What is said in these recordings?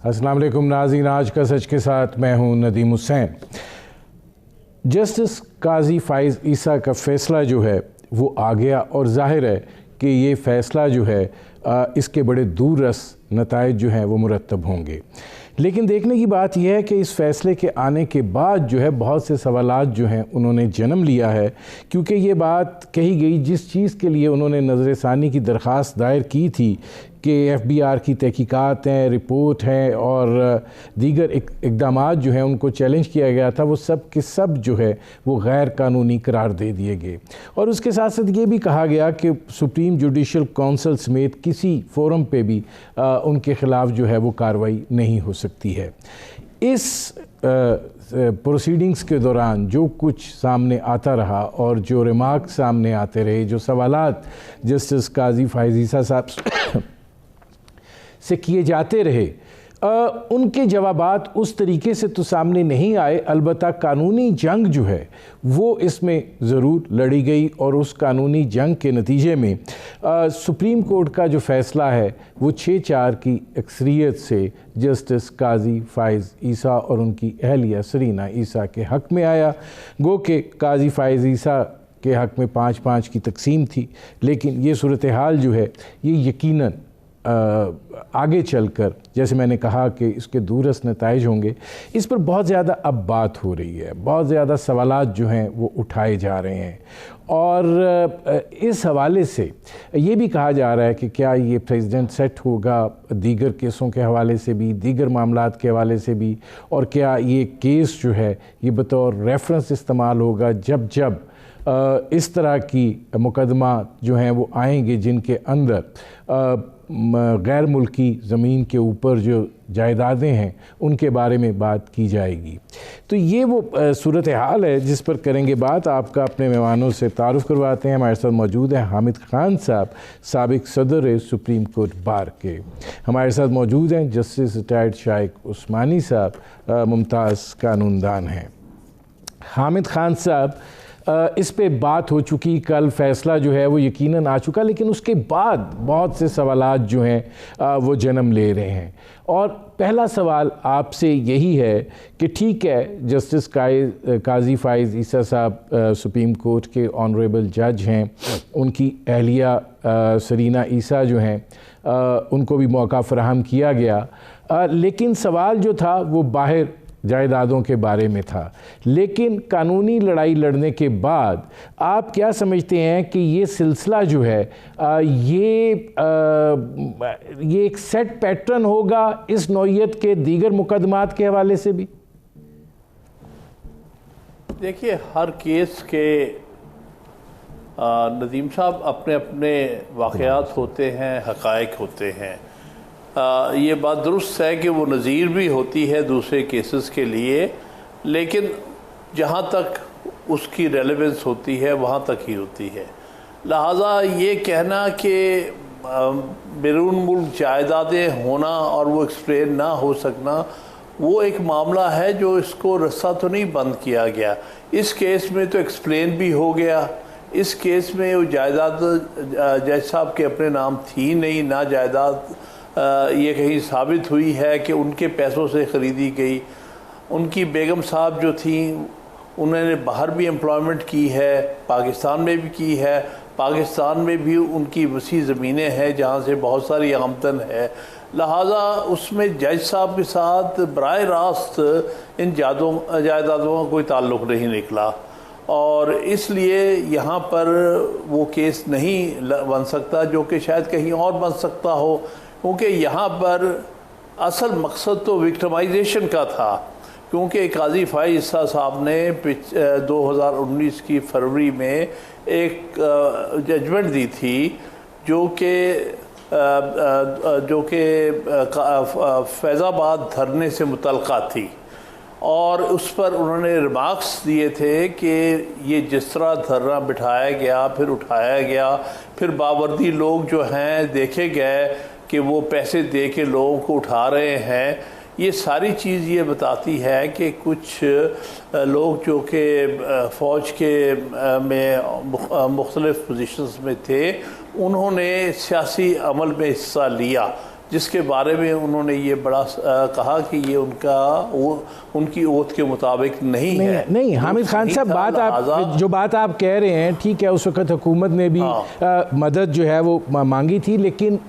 अस्सलाम वालेकुम नाज़रीन, आज का सच के साथ मैं हूं नदीम हुसैन। जस्टिस काजी फ़ाइज़ ईसा का फ़ैसला जो है वो आ गया और ज़ाहिर है कि ये फ़ैसला जो है इसके बड़े दूररस नताइज जो हैं वो मुरतब होंगे। लेकिन देखने की बात यह है कि इस फ़ैसले के आने के बाद जो है बहुत से सवालात जो हैं उन्होंने जन्म लिया है, क्योंकि ये बात कही गई जिस चीज़ के लिए उन्होंने नज़र-ए-सानी की दरख्वास्त दायर की थी कि FBR की तहकीकात हैं, रिपोर्ट है और दीगर इक़दामात जो हैं उनको चैलेंज किया गया था, वो सब के सब जो है वो गैर कानूनी करार दे दिए गए। और उसके साथ साथ ये भी कहा गया कि सुप्रीम जुडिशल काउंसिल समेत किसी फोरम पे भी उनके ख़िलाफ़ जो है वो कार्रवाई नहीं हो सकती है। इस प्रोसीडिंग्स के दौरान जो कुछ सामने आता रहा और जो रिमार्क सामने आते रहे, जो सवालात जस्टिस काजी फ़ाइज़ ईसा साहब से किए जाते रहे, उनके जवाबात उस तरीके से तो सामने नहीं आए। अलबत्ता कानूनी जंग जो है वो इसमें ज़रूर लड़ी गई और उस कानूनी जंग के नतीजे में सुप्रीम कोर्ट का जो फ़ैसला है वो 6-4 की अक्सरियत से जस्टिस काजी फ़ाइज़ ईसा और उनकी अहलिया सरीना ईसा के हक़ में आया। गो के काजी फ़ाइज़ ईसा के हक़ में 5-5 की तकसीम थी, लेकिन ये सूरत हाल जो है ये यकीनन आगे चलकर, जैसे मैंने कहा कि इसके दूरस नताइज होंगे, इस पर बहुत ज़्यादा अब बात हो रही है, बहुत ज़्यादा सवालात जो हैं वो उठाए जा रहे हैं। और इस हवाले से ये भी कहा जा रहा है कि क्या ये प्रेसिडेंट सेट होगा दीगर केसों के हवाले से भी, दीगर मामलात के हवाले से भी, और क्या ये केस जो है ये बतौर रेफरेंस इस्तेमाल होगा जब जब इस तरह की मुकदमा जो हैं वो आएंगे जिनके अंदर गैर मुल्की ज़मीन के ऊपर जो जायदादें हैं उनके बारे में बात की जाएगी। तो ये वो सूरत हाल है जिस पर करेंगे बात। आपका अपने मेहमानों से तारुफ़ करवाते हैं। हमारे साथ मौजूद हैं हामिद खान साहब, साबिक़ सदर सुप्रीम कोर्ट बार के। हमारे साथ मौजूद हैं जस्टिस रिटायर्ड शाइक उस्मानी साहब, मुमताज़ कानूनदान हैं। हामिद खान साहब, इस पे बात हो चुकी, कल फ़ैसला जो है वो यकीनन आ चुका, लेकिन उसके बाद बहुत से सवालात जो हैं वो जन्म ले रहे हैं। और पहला सवाल आपसे यही है कि ठीक है, जस्टिस काजी फ़ाइज़ ईसा साहब सुप्रीम कोर्ट के ऑनरेबल जज हैं, उनकी अहलिया सरीना ईसा जो हैं उनको भी मौका फ़राहम किया गया, लेकिन सवाल जो था वो बाहर जायदादों के बारे में था। लेकिन कानूनी लड़ाई लड़ने के बाद आप क्या समझते हैं कि ये सिलसिला जो है ये एक सेट पैटर्न होगा इस नौइयत के दीगर मुकदमात के हवाले से भी? देखिए, हर केस के नदीम साहब अपने अपने वाक़यात होते हैं, हक़ाइक़ होते हैं। ये बात दुरुस्त है कि वो नज़ीर भी होती है दूसरे केसेस के लिए, लेकिन जहाँ तक उसकी रेलेवेंस होती है वहाँ तक ही होती है। लिहाजा ये कहना कि बैरून मुल्क जायदादें होना और वो एक्सप्लेन ना हो सकना, वो एक मामला है जो इसको रस्सा तो नहीं बंद किया गया। इस केस में तो एक्सप्लेन भी हो गया। इस केस में वो जायदाद जज साहब के अपने नाम थी नहीं, ना जायदाद ये कहीं साबित हुई है कि उनके पैसों से ख़रीदी गई। उनकी बेगम साहब जो थी उन्होंने बाहर भी एम्प्लॉयमेंट की है, पाकिस्तान में भी की है। पाकिस्तान में भी उनकी वसी ज़मीनें हैं जहाँ से बहुत सारी आमदन है। लिहाजा उसमें जज साहब के साथ बराह रास्त इन जायदादों का कोई ताल्लुक़ नहीं निकला, और इसलिए यहाँ पर वो केस नहीं बन सकता जो कि शायद कहीं और बन सकता हो, क्योंकि यहाँ पर असल मकसद तो विक्टिमाइजेशन का था। क्योंकि काजी फ़ाइज़ ईसा साहब ने 2019 की फरवरी में एक जजमेंट दी थी जो कि फैज़ाबाद धरने से मुतल्लिक़ा थी, और उस पर उन्होंने रिमार्क्स दिए थे कि ये जिस तरह धरना बिठाया गया, फिर उठाया गया, फिर बावर्दी लोग जो हैं देखे गए कि वो पैसे दे के लोगों को उठा रहे हैं, ये सारी चीज़ ये बताती है कि कुछ लोग जो कि फ़ौज के में मुख्तलिफ़ पोजीशंस में थे, उन्होंने सियासी अमल में हिस्सा लिया। जिसके बारे में उन्होंने ये बड़ा कहा कि ये उनकी ओथ के मुताबिक नहीं है। नहीं हामिद खान साहब, बात आप कह रहे हैं ठीक है, उस वक्त हुकूमत ने भी मदद जो है वो मांगी थी, लेकिन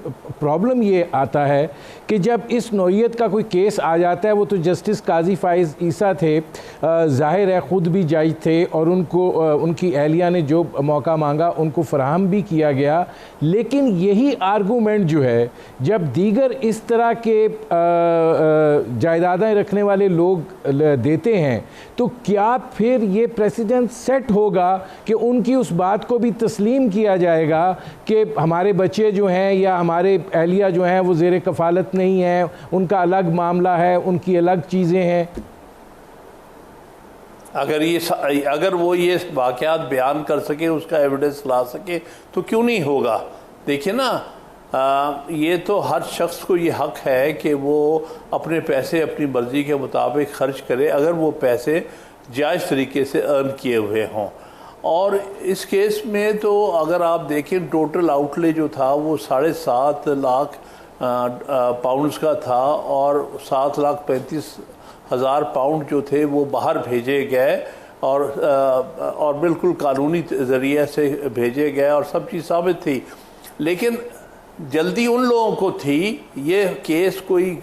प्रॉब्लम ये आता है कि जब इस नौइयत का कोई केस आ जाता है, वो तो जस्टिस काजी फाइज ईसा थे, जाहिर है ख़ुद भी जज थे और उनको उनकी अहलिया ने जो मौका मांगा उनको फराहम भी किया गया, लेकिन यही आर्गूमेंट जो है जब दीगर इस तरह के जायदादें रखने वाले लोग देते हैं, तो क्या फिर ये प्रेसिडेंट सेट होगा कि उनकी उस बात को भी तस्लीम किया जाएगा कि हमारे बच्चे जो हैं या हमारे अहलिया जो हैं वो ज़ेर कफ़ालत नहीं है, उनका अलग मामला है, उनकी अलग चीज़ें हैं? अगर वो ये वाक़यात बयान कर सके, उसका एविडेंस ला सके, तो क्यों नहीं होगा। देखिए ना, ये तो हर शख्स को ये हक है कि वो अपने पैसे अपनी मर्ज़ी के मुताबिक खर्च करे, अगर वो पैसे जायज़ तरीके से अर्न किए हुए हों। और इस केस में तो अगर आप देखें, टोटल आउटले जो था वो 7.5 लाख पाउंड्स का था और 7,35,000 पाउंड जो थे वो बाहर भेजे गए और बिल्कुल कानूनी ज़रिए से भेजे गए और सब चीज़ साबित थी। लेकिन जल्दी उन लोगों को थी, ये केस कोई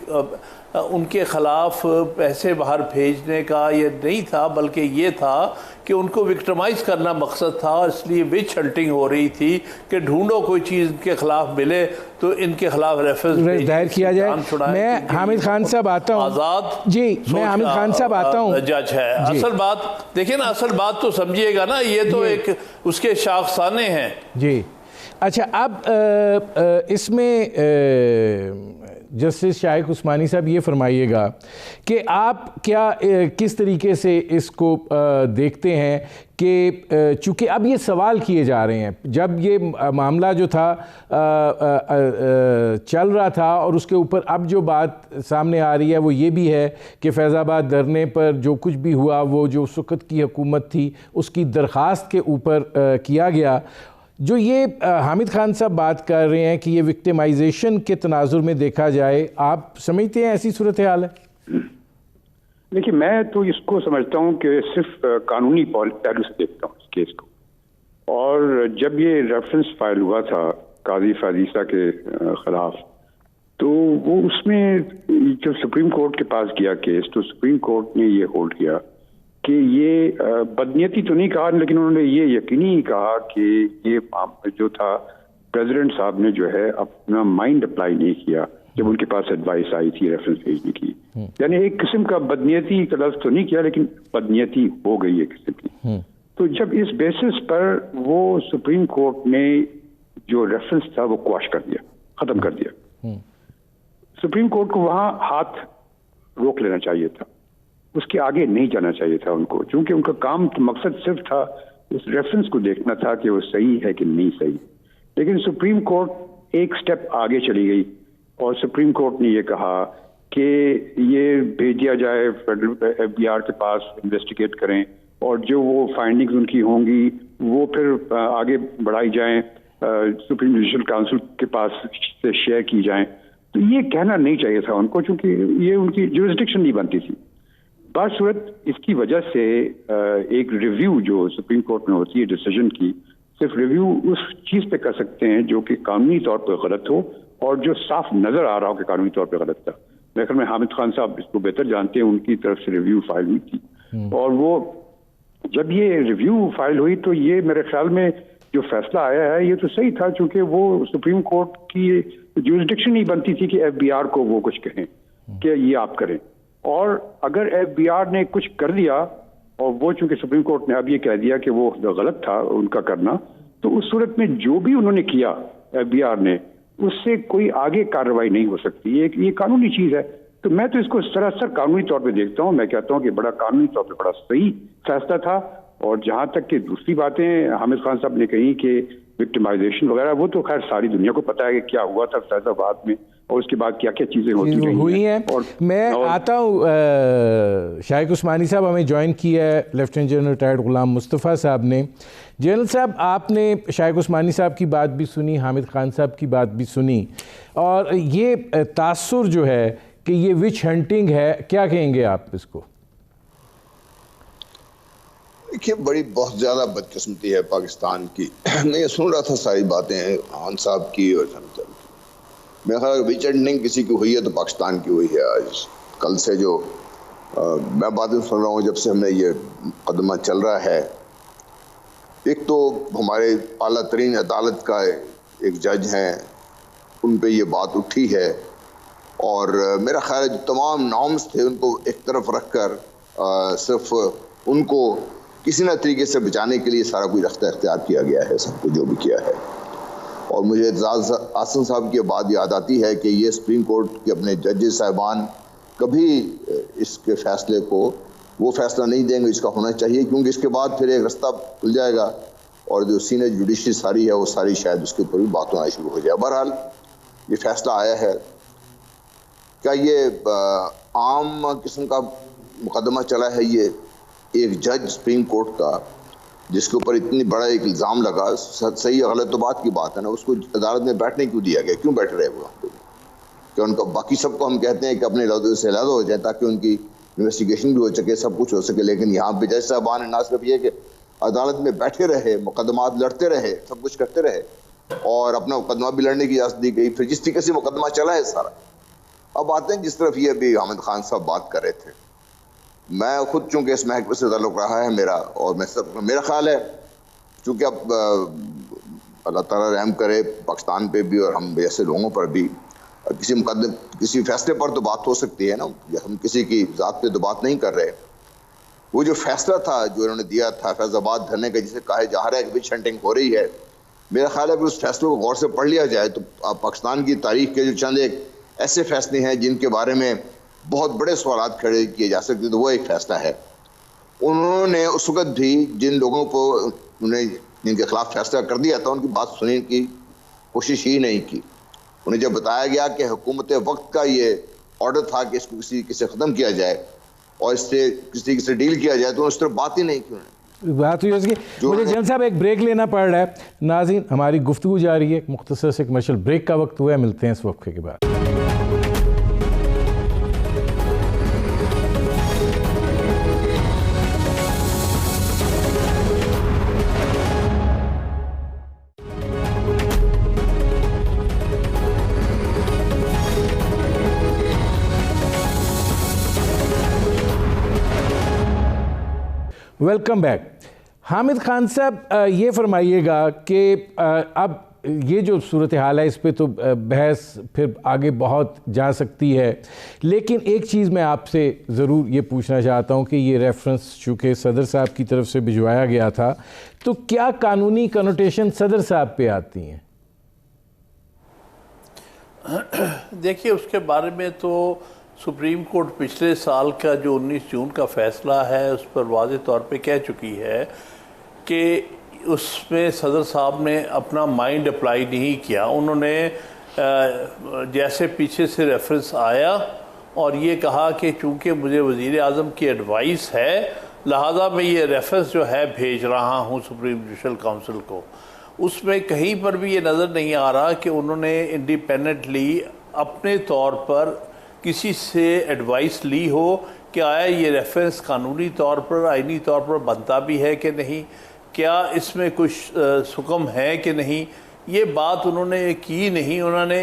उनके ख़िलाफ़ पैसे बाहर भेजने का ये नहीं था, बल्कि ये था कि उनको विक्टिमाइज़ करना मकसद था। इसलिए विच हंटिंग हो रही थी कि ढूंढो कोई चीज़ के ख़िलाफ़ मिले तो इनके ख़िलाफ़ रेफरेंस दायर किया जाए। मैं हामिद खान साहब आता हूँ। आज़ाद जी, मैं हामिद खान साहब आता हूँ। जज है। असल बात देखिए ना, असल बात तो समझिएगा ना, ये तो एक उसके शाखसाने हैं। जी अच्छा, अब इसमें जस्टिस शाइक उस्मानी साहब ये फरमाइएगा कि आप क्या किस तरीके से इसको देखते हैं कि चूँकि अब ये सवाल किए जा रहे हैं, जब ये मामला जो था चल रहा था और उसके ऊपर अब जो बात सामने आ रही है वो ये भी है कि फैज़ाबाद धरने पर जो कुछ भी हुआ वो जो उस वक़्त की हुकूमत थी उसकी दरख्वास्त के ऊपर किया गया। जो ये हामिद खान साहब बात कर रहे हैं कि ये विक्टिमाइजेशन के तनाजुर में देखा जाए, आप समझते हैं ऐसी सूरत हाल है? देखिए, मैं तो इसको समझता हूँ कि सिर्फ कानूनी पहलू से देखता हूँ इस केस को। और जब ये रेफरेंस फाइल हुआ था काजी फाइज ईसा के खिलाफ, तो वो उसमें जब सुप्रीम कोर्ट के पास गया केस, तो सुप्रीम कोर्ट ने ये होल्ड किया कि ये बदनीयती तो नहीं कहा, लेकिन उन्होंने ये यकीनी कहा कि ये जो था प्रेसिडेंट साहब ने जो है अपना माइंड अप्लाई नहीं किया जब उनके पास एडवाइस आई थी रेफरेंस भेजने की। यानी एक किस्म का बदनीयती का लफ्ज तो नहीं किया, लेकिन बदनीयती हो गई है किस्म की। तो जब इस बेसिस पर वो सुप्रीम कोर्ट ने जो रेफरेंस था वो क्वाश कर दिया, खत्म कर दिया। सुप्रीम कोर्ट को वहां हाथ रोक लेना चाहिए था, उसके आगे नहीं जाना चाहिए था उनको, क्योंकि उनका काम तो मकसद सिर्फ था उस रेफरेंस को देखना था कि वो सही है कि नहीं सही। लेकिन सुप्रीम कोर्ट एक स्टेप आगे चली गई और सुप्रीम कोर्ट ने ये कहा कि ये भेज दिया जाए फेडरल FBI के पास, इन्वेस्टिगेट करें और जो वो फाइंडिंग्स उनकी होंगी वो फिर आगे बढ़ाई जाएं, सुप्रीम जुडिशल काउंसिल के पास से शेयर की जाएं। तो ये कहना नहीं चाहिए था उनको, क्योंकि ये उनकी जुरिसडिक्शन नहीं बनती थी। बासूरत इसकी वजह से एक रिव्यू जो सुप्रीम कोर्ट में होती है डिसीजन की, सिर्फ रिव्यू उस चीज़ पे कर सकते हैं जो कि कानूनी तौर पर गलत हो और जो साफ नजर आ रहा हो कि कानूनी तौर पर गलत था। मेरे ख्याल में हामिद खान साहब इसको बेहतर जानते हैं, उनकी तरफ से रिव्यू फाइल हुई थी और वो जब ये रिव्यू फाइल हुई तो ये मेरे ख्याल में जो फैसला आया है ये तो सही था, क्योंकि वो सुप्रीम कोर्ट की जुरिसडिक्शन नहीं बनती थी कि FBI को वो कुछ कहें कि ये आप करें। और अगर FBI ने कुछ कर दिया और वो चूंकि सुप्रीम कोर्ट ने अब ये कह दिया कि वो गलत था उनका करना, तो उस सूरत में जो भी उन्होंने किया FBI ने, उससे कोई आगे कार्रवाई नहीं हो सकती। ये कानूनी चीज है। तो मैं तो इसको सरासर कानूनी तौर पे देखता हूँ। मैं कहता हूँ कि बड़ा कानूनी तौर पे बड़ा सही फैसला था। और जहां तक कि दूसरी बातें हामिद खान साहब ने कही कि विक्टिमाइजेशन वगैरह, वो तो खैर सारी दुनिया को पता है कि क्या हुआ था फैजाबाद में। और उसके बाद क्या क्या चीज़ें होती हुई हैं। मैं आता हूँ, शाइक उस्मानी साहब हमें ज्वाइन किया है लेफ्टिनेंट जनरल रिटायर्ड गुलाम मुस्तफ़ा साहब ने। जनरल साहब, आपने शाइक उस्मानी साहब की बात भी सुनी, हामिद खान साहब की बात भी सुनी, और ये तासुर जो है कि ये विच हंटिंग है, क्या कहेंगे आप इसको? देखिए, बड़ी बहुत ज़्यादा बदकिस्मती है पाकिस्तान की। मैं ये सुन रहा था सारी बातें खान साहब की और साहब की। मेरा ख्याल विच हंटिंग किसी की हुई है तो पाकिस्तान की हुई है। आज कल से जो मैं बातें सुन रहा हूँ, जब से हमने ये मुकदमा चल रहा है, एक तो हमारे आला तरीन अदालत का एक जज हैं, उन पे ये बात उठी है, और मेरा ख्याल है जो तमाम नॉर्म्स थे उनको एक तरफ रख कर सिर्फ उनको किसी न तरीके से बचाने के लिए सारा कुछ रख्ता इख्तियार किया गया है, सब कुछ जो भी किया है। और मुझे एजाज आसन साहब की बात याद आती है कि ये सुप्रीम कोर्ट के अपने जजेस साहिबान कभी इसके फैसले को वो फैसला नहीं देंगे जिसका होना चाहिए, क्योंकि इसके बाद फिर एक रास्ता खुल जाएगा और जो सीनियर जुडिशरी सारी है वो सारी शायद उसके ऊपर भी बात होना शुरू हो जाए। बहरहाल ये फैसला आया है। क्या ये आम किस्म का मुकदमा चला है? ये एक जज सुप्रीम कोर्ट का जिसके ऊपर इतनी बड़ा एक इल्ज़ाम लगा, सही गलत तो बात की बात है ना, उसको अदालत में बैठने क्यों दिया गया? क्यों बैठ रहे वो? क्या उनका बाकी सबको हम कहते हैं कि अपने लहदे से अलग हो जाए ताकि उनकी इन्वेस्टिगेशन भी हो सके, सब कुछ हो सके, लेकिन यहाँ पे जज साहबान ना सिर्फ ये कि अदालत में बैठे रहे, मुकदमात लड़ते रहे, सब कुछ करते रहे और अपना मुकदमा भी लड़ने की इजाज़त दी गई, फिर जिस तरीके से मुकदमा चला है सारा। अब आते हैं जिस तरफ ये अभी हामिद खान साहब बात कर रहे थे। मैं खुद चूँकि इस महकमे से ताल्लुक़ रहा है मेरा, और मेरा ख्याल है चूँकि अब अल्लाह ताला रहम करे पाकिस्तान पे भी और हम जैसे लोगों पर भी, किसी फैसले पर तो बात हो सकती है ना, हम किसी की ज़ात पे तो बात नहीं कर रहे। वो जो फैसला था जो इन्होंने दिया था फैज़ाबाद धरने का, जिसे कहा जा रहा है कि विच हंटिंग हो रही है, मेरा ख्याल है कि उस फैसले को गौर से पढ़ लिया जाए तो पाकिस्तान की तारीख के जो चंद एक ऐसे फैसले हैं जिनके बारे में बहुत बड़े सवाल खड़े किए जा सकते, तो वो एक फैसला है। उन्होंने उस वक़्त भी जिन लोगों को उन्हें जिनके खिलाफ फैसला कर दिया था उनकी बात सुनने की कोशिश ही नहीं की। उन्हें जब बताया गया कि हुकूमत वक्त का ये ऑर्डर था कि इसको किसी ख़त्म किया जाए और इससे किसी से डील किया जाए, तो उस तरफ बात ही नहीं की। बात हुई उसकी। मुझे जन साहब एक ब्रेक लेना पड़ रहा है। नाज़रीन, हमारी गुफ्तगू जारी है, मुख्तसर से कमर्शियल ब्रेक का वक्त हुआ है, मिलते हैं इस वक्फे के बाद। Welcome back. हामिद खान साहब, ये फरमाइएगा कि अब ये जो सूरत हाल है इस पे तो बहस फिर आगे बहुत जा सकती है, लेकिन एक चीज़ मैं आपसे ज़रूर ये पूछना चाहता हूँ कि ये रेफरेंस चूँकि सदर साहब की तरफ से भिजवाया गया था, तो क्या कानूनी कनोटेशन सदर साहब पे आती हैं? देखिए, उसके बारे में तो सुप्रीम कोर्ट पिछले साल का जो 19 जून का फ़ैसला है उस पर वाज़े तौर पे कह चुकी है कि उसमें सदर साहब ने अपना माइंड अप्लाई नहीं किया। उन्होंने जैसे पीछे से रेफरेंस आया और ये कहा कि चूँकि मुझे वज़ीर आज़म की एडवाइस है लिहाजा मैं ये रेफरेंस जो है भेज रहा हूँ सुप्रीम जुडिशल काउंसिल को। उसमें कहीं पर भी ये नज़र नहीं आ रहा कि उन्होंने इंडिपेंडेंटली अपने तौर पर किसी से एडवाइस ली हो कि आया ये रेफरेंस कानूनी तौर पर, आइनी तौर पर बनता भी है कि नहीं, क्या इसमें कुछ सुकम है कि नहीं, ये बात उन्होंने की नहीं। उन्होंने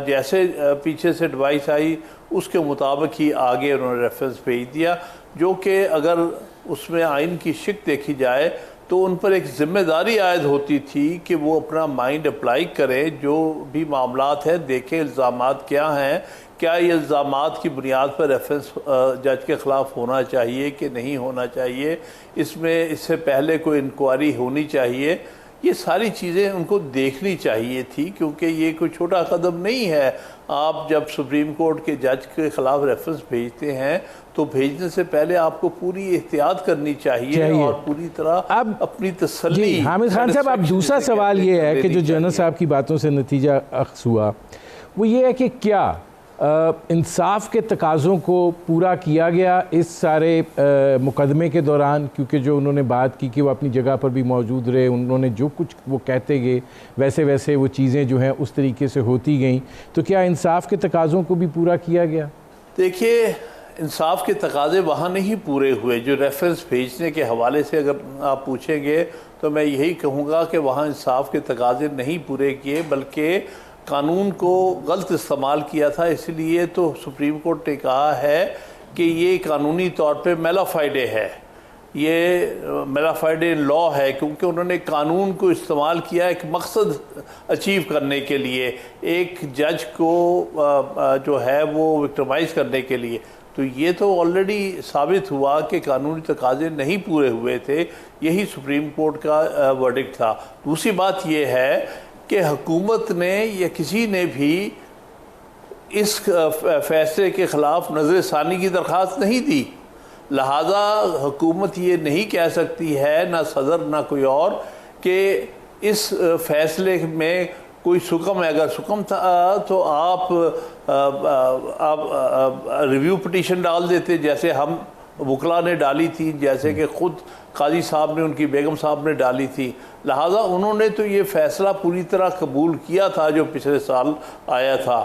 जैसे पीछे से एडवाइस आई उसके मुताबिक ही आगे उन्होंने रेफरेंस भेज दिया, जो कि अगर उसमें आइन की शिक देखी जाए तो उन पर एक ज़िम्मेदारी आयद होती थी कि वो अपना माइंड अप्लाई करें, जो भी मामलात हैं देखें इल्ज़ामात क्या हैं, क्या ये इल्ज़ामात की बुनियाद पर रेफरेंस जज के ख़िलाफ़ होना चाहिए कि नहीं होना चाहिए, इसमें इससे पहले कोई इंक्वायरी होनी चाहिए, ये सारी चीज़ें उनको देखनी चाहिए थी, क्योंकि ये कोई छोटा कदम नहीं है। आप जब सुप्रीम कोर्ट के जज के ख़िलाफ़ रेफरेंस भेजते हैं तो भेजने से पहले आपको पूरी एहतियात करनी चाहिए और पूरी तरह अब अपनी तसल्ली। हामिद खान साहब, अब दूसरा सवाल ये है कि जो जनरल साहब की बातों से नतीजा अख्स हुआ वो ये है कि क्या इंसाफ के तकाज़ों को पूरा किया गया इस सारे मुकदमे के दौरान, क्योंकि जो उन्होंने बात की कि वो अपनी जगह पर भी मौजूद रहे, उन्होंने जो कुछ वो कहते गए वैसे वैसे वो चीज़ें जो हैं उस तरीके से होती गईं, तो क्या इंसाफ के तकाज़ों को भी पूरा किया गया? देखिए, इंसाफ के तकाज़े वहाँ नहीं पूरे हुए। जो रेफरेंस भेजने के हवाले से अगर आप पूछेंगे तो मैं यही कहूँगा कि वहाँ इंसाफ के तकाज़े नहीं पूरे किए, बल्कि कानून को गलत इस्तेमाल किया था। इसलिए तो सुप्रीम कोर्ट ने कहा है कि ये कानूनी तौर पे मेलाफाइडे है, ये मेलाफाइडे लॉ है, क्योंकि उन्होंने कानून को इस्तेमाल किया एक मकसद अचीव करने के लिए, एक जज को जो है वो विक्टिमाइज़ करने के लिए। तो ये तो ऑलरेडी साबित हुआ कि कानूनी तकाज़े नहीं पूरे हुए थे। यही सुप्रीम कोर्ट का वर्डिक्ट था। दूसरी बात ये है कि हुकूमत ने या किसी ने भी इस फैसले के ख़िलाफ़ नज़र-ए-सानी की दरख्वास्त नहीं दी, लिहाजा हुकूमत ये नहीं कह सकती है, ना सदर ना कोई और, कि इस फैसले में कोई सुकम है। अगर सुकम था तो आप रिव्यू पिटीशन डाल देते, जैसे हम वकला ने डाली थी, जैसे कि ख़ुद काजी साहब ने, उनकी बेगम साहब ने डाली थी। लिहाजा उन्होंने तो ये फ़ैसला पूरी तरह कबूल किया था जो पिछले साल आया था,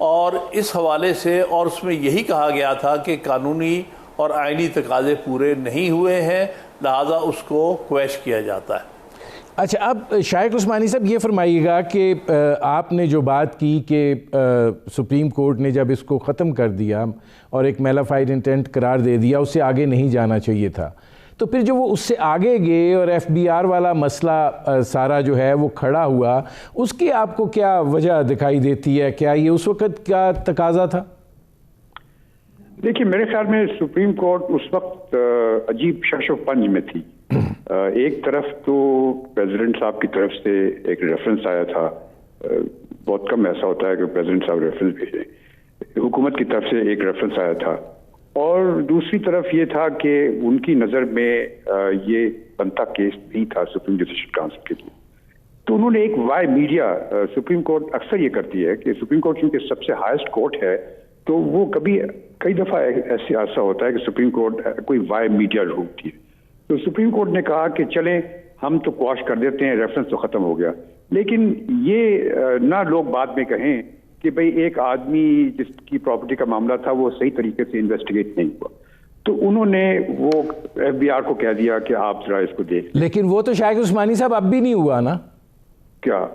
और इस हवाले से, और उसमें यही कहा गया था कि कानूनी और आइनी तकाज़े पूरे नहीं हुए हैं, लिहाजा उसको क्वैश किया जाता है। अच्छा, अब शाइक उस्मानी साहब ये फरमाइएगा कि आपने जो बात की कि सुप्रीम कोर्ट ने जब इसको ख़त्म कर दिया और एक मेलाफाइड इंटेंट करार दे दिया, उससे आगे नहीं जाना चाहिए था, तो फिर जो वो उससे आगे गए और FBR वाला मसला सारा जो है वो खड़ा हुआ, उसकी आपको क्या वजह दिखाई देती है? क्या ये उस वक़्त क्या तकाजा था? देखिए, मेरे ख्याल में सुप्रीम कोर्ट उस वक्त अजीब शश व पंज में थी। एक तरफ तो प्रेसिडेंट साहब की तरफ से एक रेफरेंस आया था, बहुत कम ऐसा होता है कि प्रेसिडेंट साहब रेफरेंस भेजें, हुकूमत की तरफ से एक रेफरेंस आया था, और दूसरी तरफ ये था कि उनकी नज़र में ये बनता केस भी था सुप्रीम जुडिशल काउंसिल के लिए। तो उन्होंने एक वाई मीडिया, सुप्रीम कोर्ट अक्सर ये करती है कि सुप्रीम कोर्ट चूँकि सबसे हाईएस्ट कोर्ट है, तो वो कई दफ़ा ऐसा होता है कि सुप्रीम कोर्ट कोई वाई मीडिया ढूंढती है। तो सुप्रीम कोर्ट ने कहा कि चलें हम तो क्वाश कर देते हैं, रेफरेंस तो ख़त्म हो गया, लेकिन ये ना लोग बाद में कहें कि भाई एक आदमी जिसकी प्रॉपर्टी का मामला था वो सही तरीके से इन्वेस्टिगेट नहीं हुआ, तो उन्होंने वो FBR को कह दिया कि आप जरा इसको देख। लेकिन वो तो शाइक उस्मानी साहब अब भी नहीं हुआ ना? क्या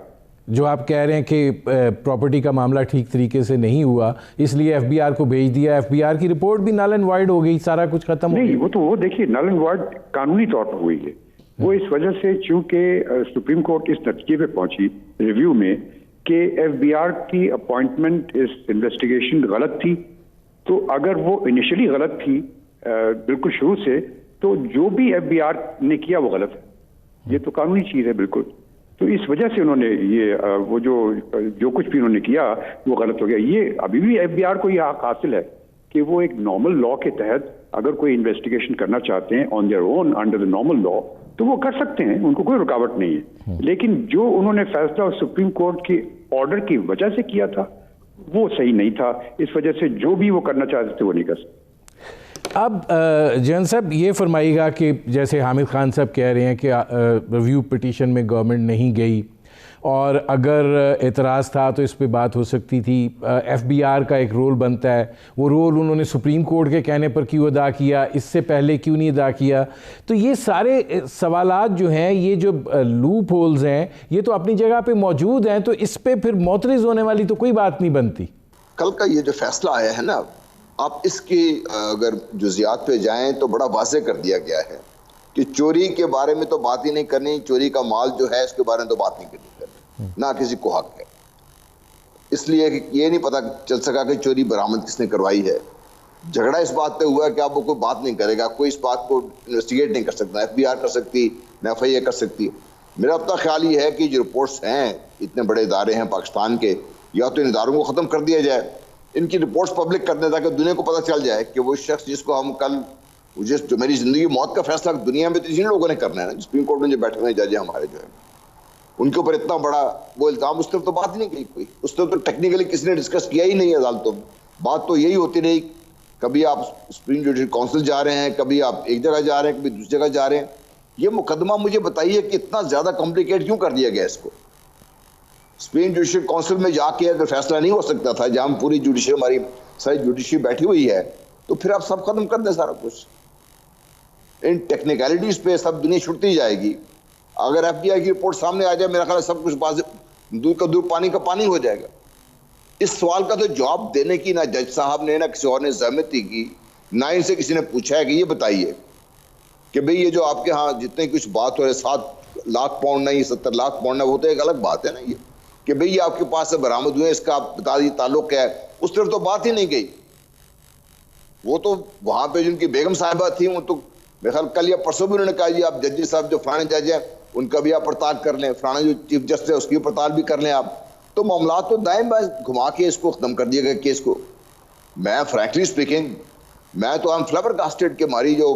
जो आप कह रहे हैं कि प्रॉपर्टी का मामला ठीक तरीके से नहीं हुआ, इसलिए FBR को भेज दिया, FBR की रिपोर्ट भी नल एंड वाइड हो गई, सारा कुछ खत्म हो गया। नहीं, वो देखिए नल एंड वाइड कानूनी तौर पर हुई है। वो इस वजह से चूंकि सुप्रीम कोर्ट इस नतीजे पे पहुंची रिव्यू में कि FBR की अपॉइंटमेंट इस इन्वेस्टिगेशन गलत थी, तो अगर वो इनिशियली गलत थी बिल्कुल शुरू से, तो जो भी FBR ने किया वो गलत है। ये तो कानूनी चीज़ है बिल्कुल। तो इस वजह से उन्होंने ये वो जो कुछ भी उन्होंने किया वो गलत हो गया। ये अभी भी FBR को यह हक हासिल है कि वो एक नॉर्मल लॉ के तहत अगर कोई इन्वेस्टिगेशन करना चाहते हैं on their own under the normal law, तो वो कर सकते हैं, उनको कोई रुकावट नहीं है। लेकिन जो उन्होंने फैसला सुप्रीम कोर्ट के ऑर्डर की वजह से किया था वो सही नहीं था। इस वजह से जो भी वो करना चाहते थे वो नहीं कर सकते। अब जैन साहब ये फरमाइएगा कि जैसे हामिद खान साहब कह रहे हैं कि रिव्यू पिटीशन में गवर्नमेंट नहीं गई, और अगर एतराज़ था तो इस पे बात हो सकती थी। FBR का एक रोल बनता है, वो रोल उन्होंने सुप्रीम कोर्ट के कहने पर क्यों अदा किया, इससे पहले क्यों नहीं अदा किया? तो ये सारे सवालात जो हैं, ये जो लूप होल्स हैं, ये तो अपनी जगह पे मौजूद हैं, तो इस पे फिर मोतरिज़ होने वाली तो कोई बात नहीं बनती। कल का ये जो फैसला आया है ना, आप इसकी अगर जुज़ियात पे जाएं तो बड़ा वाज़ेह कर दिया गया है कि चोरी के बारे में तो बात ही नहीं करनी, चोरी का माल जो है इसके बारे में तो बात नहीं करनी, ना किसी को हक है। इसलिए कि ये नहीं पता चल सका कि चोरी बरामद किसने करवाई है। झगड़ा इस बात पे हुआ कि अब वो कोई बात नहीं करेगा, कोई इस बात को इन्वेस्टिगेट नहीं कर सकता, FBR कर सकती, FIA कर सकती। मेरा अपना ख्याल ये है कि जो रिपोर्ट्स हैं, इतने बड़े इदारे हैं पाकिस्तान के, या तो इन इदारों को ख़त्म कर दिया जाए, इनकी रिपोर्ट्स पब्लिक कर दें ताकि दुनिया को पता चल जाए कि वो शख्स जिसको हम कल जो मेरी ज़िंदगी मौत का फैसला दुनिया में तो इन्हीं लोगों ने करना है ना, सुप्रीम कोर्ट में जो बैठे हुए जज हमारे जो है, उनके ऊपर इतना बड़ा वो इल्जाम, उस तरफ तो बात ही नहीं की कोई, उस तरफ तो टेक्निकली किसी ने डिस्कस किया ही नहीं अदालतों में। बात तो यही होती रही, कभी आप सुप्रीम जुडिशल काउंसिल जा रहे हैं, कभी आप एक जगह जा रहे हैं, कभी दूसरी जगह जा रहे हैं। ये मुकदमा मुझे बताइए कि इतना ज्यादा कॉम्प्लिकेट क्यों कर दिया गया इसको? सुप्रीम जुडिशल काउंसिल में जाके अगर फैसला नहीं हो सकता था, जहां पूरी जुडिशरी, हमारी सारी जुडिशरी बैठी हुई है, तो फिर आप सब खत्म कर दें सारा कुछ। इन टेक्निकलिटीज पे सब दुनिया छुटती जाएगी। अगर FBI की रिपोर्ट सामने आ जाए, मेरा ख्याल है सब कुछ दूध का दूध पानी का पानी हो जाएगा। इस सवाल का तो जवाब देने की ना जज साहब ने ना किसी और ने सहमति की, ना इनसे किसी ने पूछा है कि ये बताइए कि भाई ये जो आपके यहाँ जितने कुछ बात हो रहे 7 लाख पाउंड नहीं 70 लाख पाउंड है, वो तो एक अलग बात है ना, ये कि भाई ये आपके पास से बरामद हुए, इसका आप बता दीजिए ताल्लुक है, उस तरफ तो बात ही नहीं गई। वो तो वहां पे जिनकी बेगम साहिबा थी, वो तो मेरे ख्याल कल या परसों भी उन्होंने कहा जी आप जज साहब जो फलाने जज हैं उनका भी आप पड़ताल कर लें, फलाना जो चीफ जस्टिस है उसकी पड़ताल भी कर लें आप। तो मामला तो दाएं बाएं घुमा के इसको खत्म कर दिया गया केस को। मैं फ्रैंकली स्पीकिंग, मैं तो हम फ्लैबरकास्टेड के हमारी जो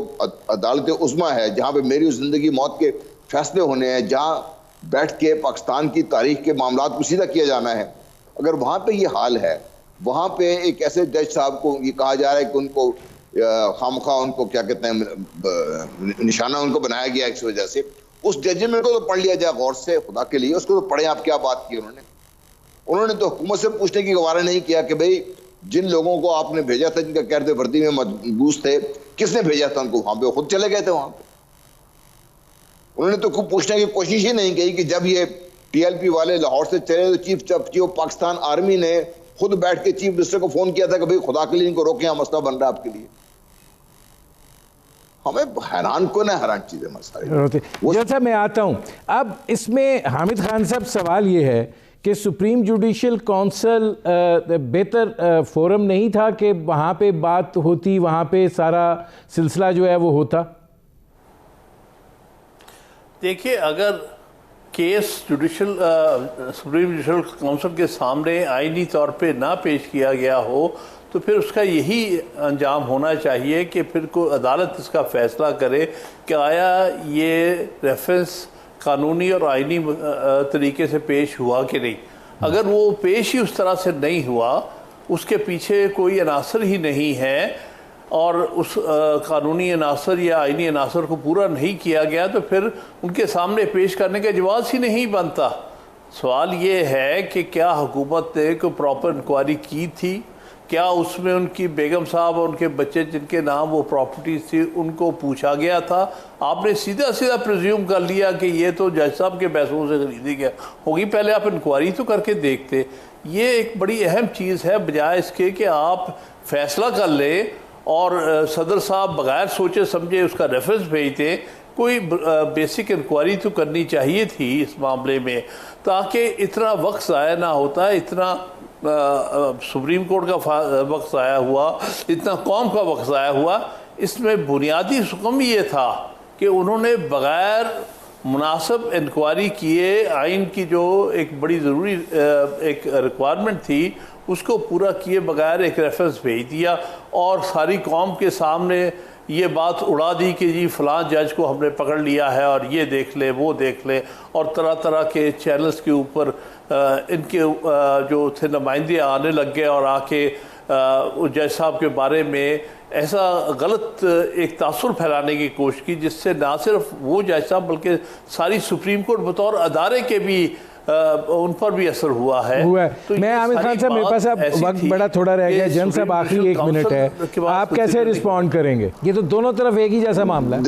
अदालत उज़्मा है, जहाँ पे मेरी जिंदगी मौत के फैसले होने हैं, जहाँ बैठ के पाकिस्तान की तारीख के मामला को सीधा किया जाना है, अगर वहाँ पे ये हाल है, वहाँ पे एक ऐसे जज साहब को ये कहा जा रहा है कि उनको खामखा उनको क्या कहते हैं निशाना उनको बनाया गया इस वजह से, उस जजमेंट को तो पढ़ लिया जाए गौर से, खुदा के लिए उसको तो पढ़े। आप क्या बात की उन्होंने तो हुकूमत से पूछने की गवारा नहीं किया कि भाई जिन लोगों को आपने भेजा था, जिनका कहते वर्दी में मजबूस थे, किसने भेजा था उनको? वहां पे खुद चले गए थे वहां पे। उन्होंने तो खूब पूछने की कोशिश ही नहीं की कि जब ये TLP वाले लाहौर से चले तो चीफ पाकिस्तान आर्मी ने खुद बैठ के चीफ मिनिस्टर को फोन किया था कि भाई खुदा के लिए इनको रोके, यहाँ मसला बन रहा है आपके लिए। हमें हैरान को ना हैरान चीजें मसला। जैसा मैं आता हूं अब इसमें हामिद खान साहब, सवाल ये है कि सुप्रीम जुडिशल काउंसिल बेहतर फोरम नहीं था कि वहाँ पे बात होती, वहाँ पे सारा सिलसिला जो है वो होता? देखिए, अगर केस सुप्रीम जुडिशल काउंसिल के सामने आईनी तौर पे ना पेश किया गया हो तो फिर उसका यही अंजाम होना चाहिए कि फिर कोई अदालत इसका फैसला करे कि आया ये रेफरेंस कानूनी और आईनी तरीके से पेश हुआ कि नहीं। अगर वो पेश ही उस तरह से नहीं हुआ, उसके पीछे कोई अनासर ही नहीं है और उस कानूनी अनासर या आईनी अनासर को पूरा नहीं किया गया, तो फिर उनके सामने पेश करने का जवाब ही नहीं बनता। सवाल ये है कि क्या हुकूमत ने कोई प्रॉपर इंक्वायरी की थी? क्या उसमें उनकी बेगम साहब और उनके बच्चे जिनके नाम वो प्रॉपर्टीज थी उनको पूछा गया था? आपने सीधा सीधा प्रिज्यूम कर लिया कि ये तो जज साहब के पैसों से खरीदी गया होगी, पहले आप इंक्वायरी तो करके देखते। ये एक बड़ी अहम चीज़ है, बजाय इसके कि आप फैसला कर लें और सदर साहब बगैर सोचे समझे उसका रेफरेंस भेजते। कोई बेसिक इंक्वायरी तो करनी चाहिए थी इस मामले में, ताकि इतना वक्त ज़ाया ना होता, इतना सुप्रीम कोर्ट का वक्त ज़ाया हुआ, इतना कौम का वक्त ज़ाया हुआ। इसमें बुनियादी हुक्म ये था कि उन्होंने बग़ैर मुनासिब इंक्वायरी किए आइन की जो एक बड़ी ज़रूरी एक रिक्वायरमेंट थी उसको पूरा किए बगैर एक रेफरेंस भेज दिया और सारी कौम के सामने ये बात उड़ा दी कि जी फ़लाँ जज को हमने पकड़ लिया है और ये देख ले वो देख ले, और तरह तरह के चैनल्स के ऊपर इनके जो थे नुमाइंदे आने लग गए और आके जज साहब के बारे में ऐसा गलत एक तासुर फैलाने की कोशिश की, जिससे ना सिर्फ वो जज साहब बल्कि सारी सुप्रीम कोर्ट बतौर अदारे के भी उन पर भी असर हुआ है। तो मैं आमिर खान साहब, मेरे पास अब वक्त बड़ा थोड़ा रह गया, जन साहब आखिरी 1 मिनट है, आप कैसे रिस्पॉन्ड करेंगे? ये तो दोनों तरफ एक ही जैसा मामला है।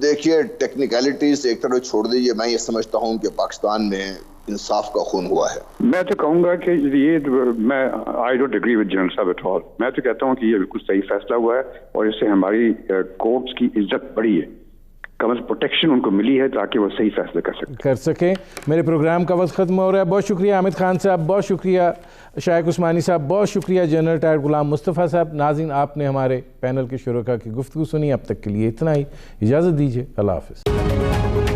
देखिए टेक्निकलिटीज एक तरफ छोड़ दीजिए, मैं ये समझता हूँ कि पाकिस्तान में इंसाफ का खून हुआ है। मैं तो कहूँगा कि ये मैं I don't agree with general साहब एट ऑल। मैं तो कहता हूँ कि ये बिल्कुल सही फैसला हुआ है और इससे हमारी कोर्ट्स की इज्जत बढ़ी है, कम प्रोटेक्शन उनको मिली है ताकि वो सही फैसले कर सकें। मेरे प्रोग्राम का वक्त ख़त्म हो रहा है। बहुत शुक्रिया हामिद खान साहब, बहुत शुक्रिया शाइक उस्मानी साहब, बहुत शुक्रिया जनरल रिटायर्ड गुलाम मुस्तफ़ा साहब। नाज़रीन, आपने हमारे पैनल के शुरका की गुफ्तगू सुनी। अब तक के लिए इतना ही, इजाज़त दीजिए, अल्लाह हाफ़िज़।